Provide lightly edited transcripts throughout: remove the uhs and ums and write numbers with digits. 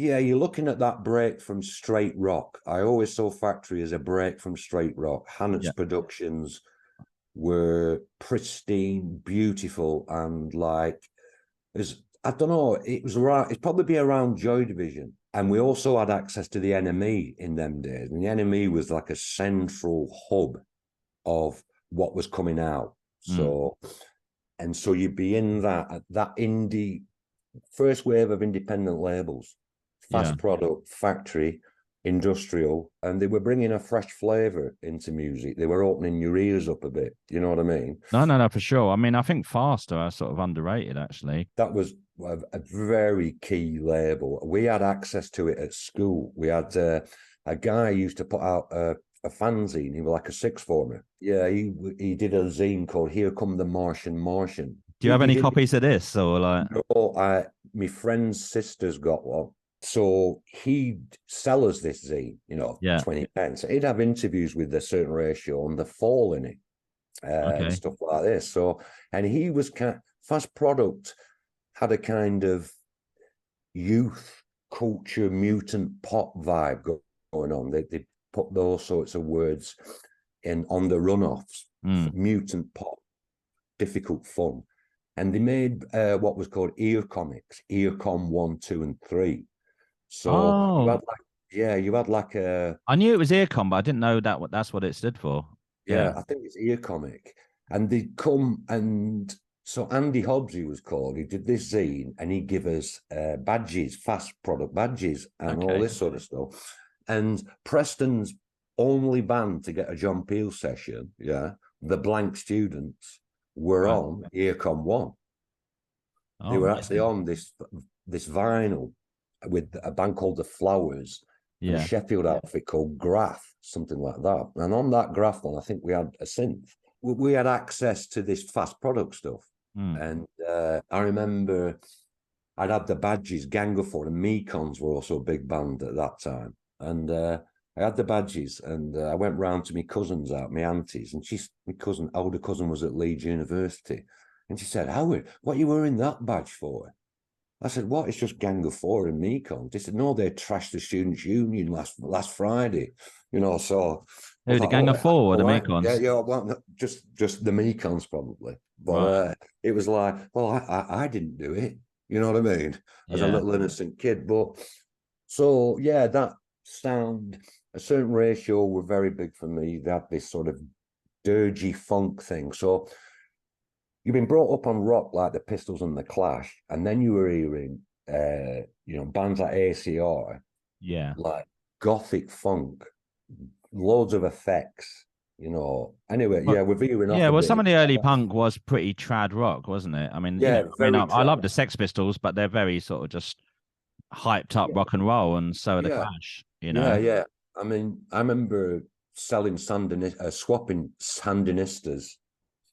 Yeah, you're looking at that break from straight rock. I always saw Factory as a break from straight rock. Hannett's productions were pristine, beautiful, and like, I don't know, it was around, it'd probably be around Joy Division. And we also had access to the NME in them days. And the NME was like a central hub of what was coming out. So, and so you'd be in that indie, first wave of independent labels, fast product, factory, industrial, and they were bringing a fresh flavor into music. They were opening your ears up a bit. You know what I mean? No, for sure. I mean, I think Faster are sort of underrated, actually. That was a very key label. We had access to it at school. We had a guy used to put out a fanzine. He was like a sixth former. Yeah, he did a zine called "Here Come the Martian." Do you have any copies of this, or like? No, my friend's sister's got one. So he'd sell us this zine, 20 pence. He'd have interviews with a certain ratio and the fall in it, and stuff like this. So, and he was Fast Product had a kind of youth culture, mutant pop vibe going on. They put those sorts of words in on the runoffs, mutant pop, difficult fun. And they made what was called ear comics, Earcom 1, 2, and 3. So you had like a. I knew it was Earcom, but I didn't know that's what it stood for. Yeah, I think it's ear comic. And they'd come, and so Andy Hobbs, he was called, he did this zine, and he'd give us badges, fast product badges, and all this sort of stuff. And Preston's only band to get a John Peel session, the Blank Students, were on Earcom 1. They were actually on this vinyl with a band called The Flowers, and a Sheffield outfit called Graph, something like that. And on that Graph one, I think we had a synth. We had access to this fast product stuff. And I remember I'd had the badges. Gangafor and Mekons were also a big band at that time. And I had the badges, and I went round to my cousins out, my aunties, and my older cousin was at Leeds University. And she said, "Howard, what are you wearing that badge for?" I said, "What? It's just Gang of Four and Mekons." They said, "No, they trashed the Students' Union last Friday." So the like, Gang of Four or the Mekons? Yeah, well, just the Mekons probably. But it was like, well, I didn't do it. You know what I mean? As a little innocent kid. But so that sound, a certain ratio were very big for me. They had this sort of dirgy funk thing. So you've been brought up on rock like the Pistols and the Clash, and then you were hearing, bands like ACR, like gothic funk, loads of effects, Anyway, we're veering off. Well, some of the early punk was pretty trad rock, wasn't it? I mean, I love the Sex Pistols, but they're very sort of just hyped up rock and roll, and so are the Clash. Yeah. I mean, I remember selling swapping Sandinistas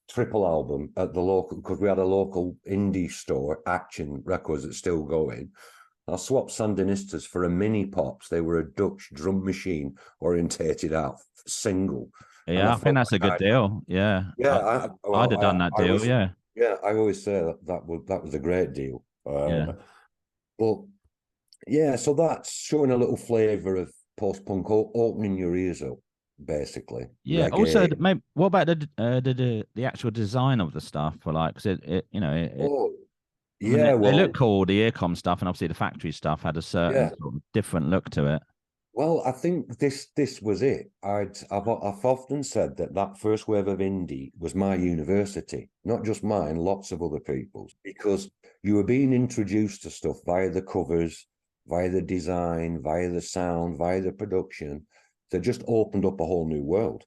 triple album at the local, because we had a local indie store, Action Records, that's still going. I swapped Sandinistas for a Mini Pops. They were a Dutch drum machine orientated out single. Yeah, I think that's a good deal. Yeah, I'd have done that deal. I always say that was a great deal. But so that's showing a little flavor of post-punk, opening your ears up, basically. Yeah. Reggae. Also, maybe, what about the actual design of the stuff? For like, because they look cool. The Earcom stuff and obviously the factory stuff had a certain sort of different look to it. Well, I think this was it. I've often said that first wave of indie was my university, not just mine, lots of other people's, because you were being introduced to stuff via the covers, via the design, via the sound, via the production, that just opened up a whole new world.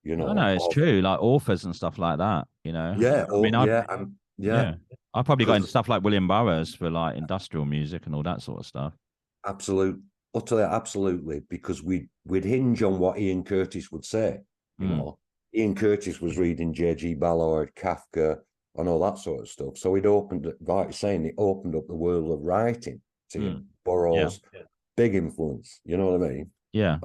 No, it's true. Like authors and stuff like that. I probably got into stuff like William Burroughs for like industrial music and all that sort of stuff. Absolutely, because we'd hinge on what Ian Curtis would say. Ian Curtis was reading J.G. Ballard, Kafka, and all that sort of stuff. So it opened, like you're saying, it opened up the world of writing to him. Burroughs, big influence. You know what I mean? Yeah.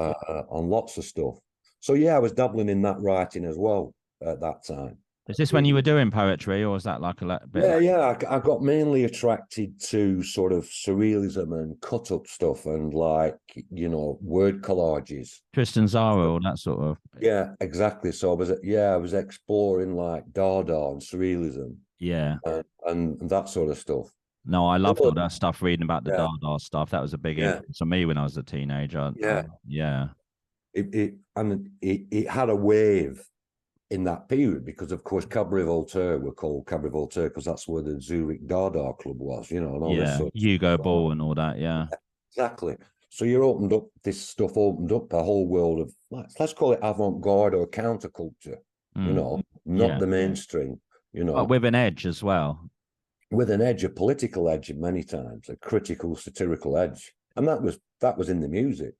On lots of stuff. So I was dabbling in that writing as well at that time. Is this when you were doing poetry, or was that like a bit? I got mainly attracted to sort of surrealism and cut up stuff and like, you know, word collages. Tristan Zara, all that sort of. Yeah, exactly. So I was exploring like Dada and surrealism. Yeah. And that sort of stuff. No, I loved all that stuff, reading about the Dada stuff. That was a big Yeah. influence on me when I was a teenager. Yeah. It had a wave in that period because, of course, Cabaret Voltaire were called Cabaret Voltaire because that's where the Zurich Dada Club was, you know, and all this sort of Hugo Ball and all that, exactly. So this stuff opened up a whole world of, let's call it avant-garde or counterculture, you know, not the mainstream, you know. But with an edge as well. With an edge, a political edge many times, a critical, satirical edge. And that was in the music.